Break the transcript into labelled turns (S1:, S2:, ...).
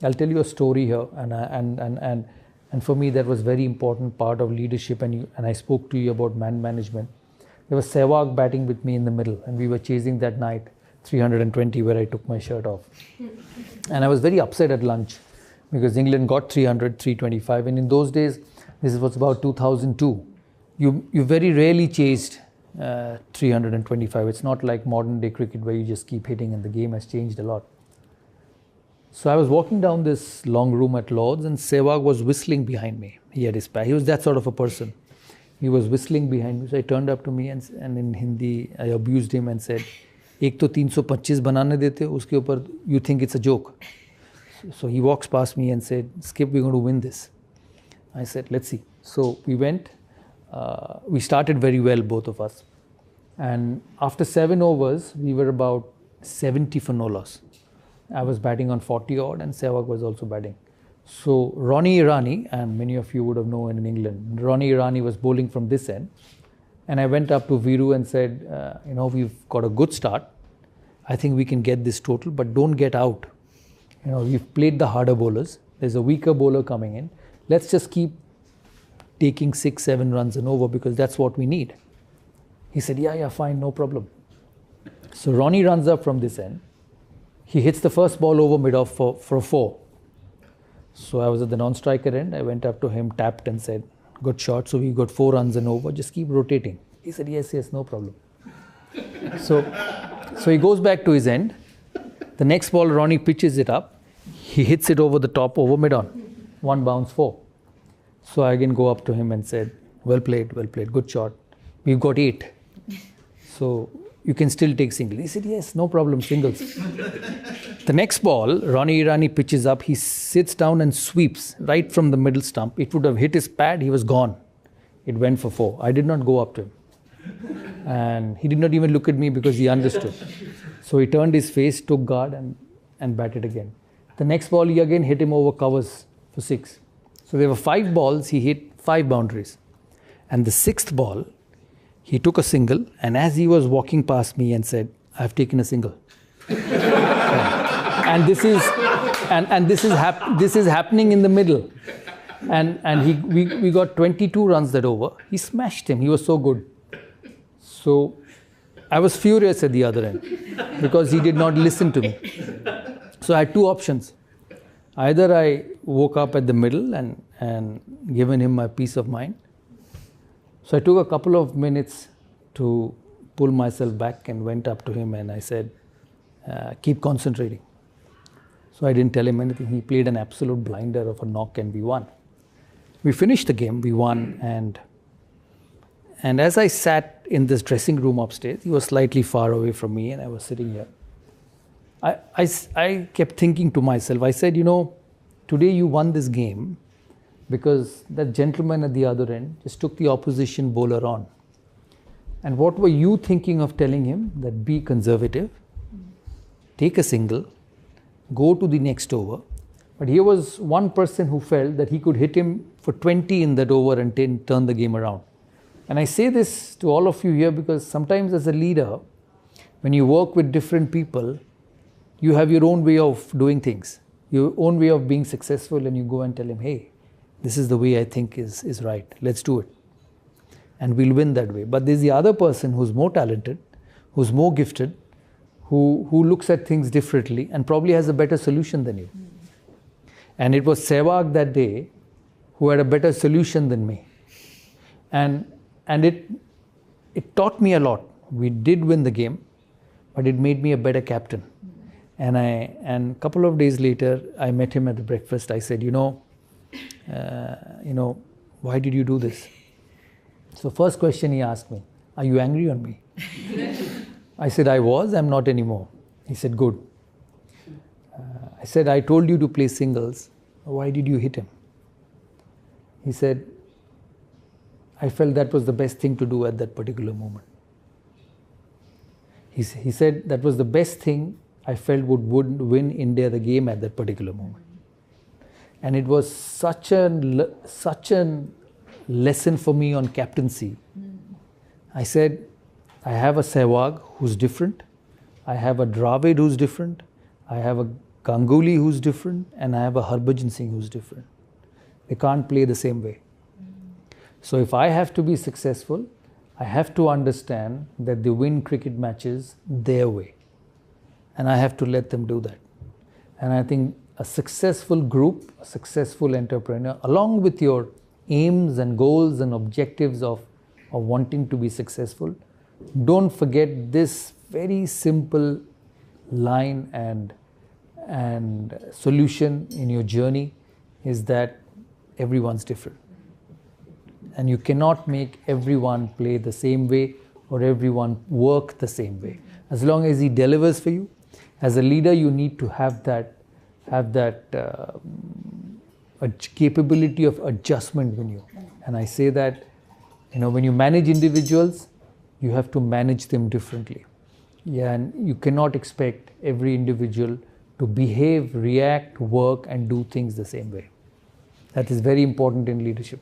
S1: I'll tell you a story here, and for me that was very important part of leadership. And I spoke to you about man management. There was Sehwag batting with me in the middle, and we were chasing that night 320 where I took my shirt off. And I was very upset at lunch because England got 300, 325, and in those days, this was about 2002. You very rarely chased 325. It's not like modern day cricket where you just keep hitting, and the game has changed a lot. So I was walking down this long room at Lord's, and Sehwag was whistling behind me. He had his pack. He was that sort of a person. He was whistling behind me. So he turned up to me and in Hindi, I abused him and said, "Ek to 325 banane dete, uske upar you think it's a joke." So he walks past me and said, "Skip, we're going to win this." I said, "Let's see." So we went. We started very well, both of us. And after 7 overs, we were about 70 for no loss. I was batting on 40 odd, and Sehwag was also batting. So Ronnie Irani, and many of you would have known in England, Ronnie Irani was bowling from this end. And I went up to Viru and said, we've got a good start. I think we can get this total, but don't get out. We've played the harder bowlers. There's a weaker bowler coming in. Let's just keep taking 6-7 runs and over, because that's what we need. He said, yeah, fine, no problem. So Ronnie runs up from this end. He hits the first ball over mid-off for a 4. So I was at the non-striker end. I went up to him, tapped and said, "Good shot. So we got 4 runs and over. Just keep rotating." He said, yes, no problem. So he goes back to his end. The next ball, Ronnie pitches it up. He hits it over the top, over mid-on. 1 bounce, 4. So I again go up to him and said, well played, good shot. We've got 8. So you can still take single. He said, yes, no problem, singles. The next ball, Ronnie Irani pitches up. He sits down and sweeps right from the middle stump. It would have hit his pad. He was gone. It went for 4. I did not go up to him. And he did not even look at me because he understood. So he turned his face, took guard and batted again. The next ball, he again hit him over covers for 6. So there were 5 balls. He hit 5 boundaries. And the 6th ball, he took a single, and as he was walking past me and said, "I've taken a single." And this is happening in the middle. And we got 22 runs that over. He smashed him. He was so good. So I was furious at the other end because he did not listen to me. So I had 2 options. Either I woke up at the middle and given him my peace of mind. So I took a couple of minutes to pull myself back and went up to him and I said, keep concentrating. So I didn't tell him anything. He played an absolute blinder of a knock and we won. We finished the game, we won, and as I sat in this dressing room upstairs, he was slightly far away from me and I was sitting here. I kept thinking to myself, I said, today you won this game because that gentleman at the other end just took the opposition bowler on. And what were you thinking of telling him? That be conservative, take a single, go to the next over. But here was one person who felt that he could hit him for 20 in that over and turn the game around. And I say this to all of you here because sometimes as a leader, when you work with different people, you have your own way of doing things, your own way of being successful, and you go and tell him, hey, this is the way I think is right. Let's do it. And we'll win that way. But there's the other person who's more talented, who's more gifted, who looks at things differently and probably has a better solution than you. And it was Sehwag that day who had a better solution than me. And it taught me a lot. We did win the game, but it made me a better captain. And a couple of days later, I met him at the breakfast. I said, why did you do this? So first question he asked me, are you angry on me? I said, I'm not anymore. He said, good. I said, I told you to play singles. Why did you hit him? He said, I felt that was the best thing to do at that particular moment. He said that was the best thing I felt would win India the game at that particular moment. And it was such a lesson for me on captaincy. I said, I have a Sehwag who's different. I have a Dravid who's different. I have a Ganguly who's different, and I have a Harbhajan Singh who's different. They can't play the same way. So if I have to be successful, I have to understand that they win cricket matches their way. And I have to let them do that. And I think a successful group, a successful entrepreneur, along with your aims and goals and objectives of wanting to be successful, don't forget this very simple line and solution in your journey is that everyone's different. And you cannot make everyone play the same way or everyone work the same way. As long as he delivers for you, as a leader, you need to have that a capability of adjustment in you. And I say that, when you manage individuals, you have to manage them differently. Yeah, and you cannot expect every individual to behave, react, work, and do things the same way. That is very important in leadership.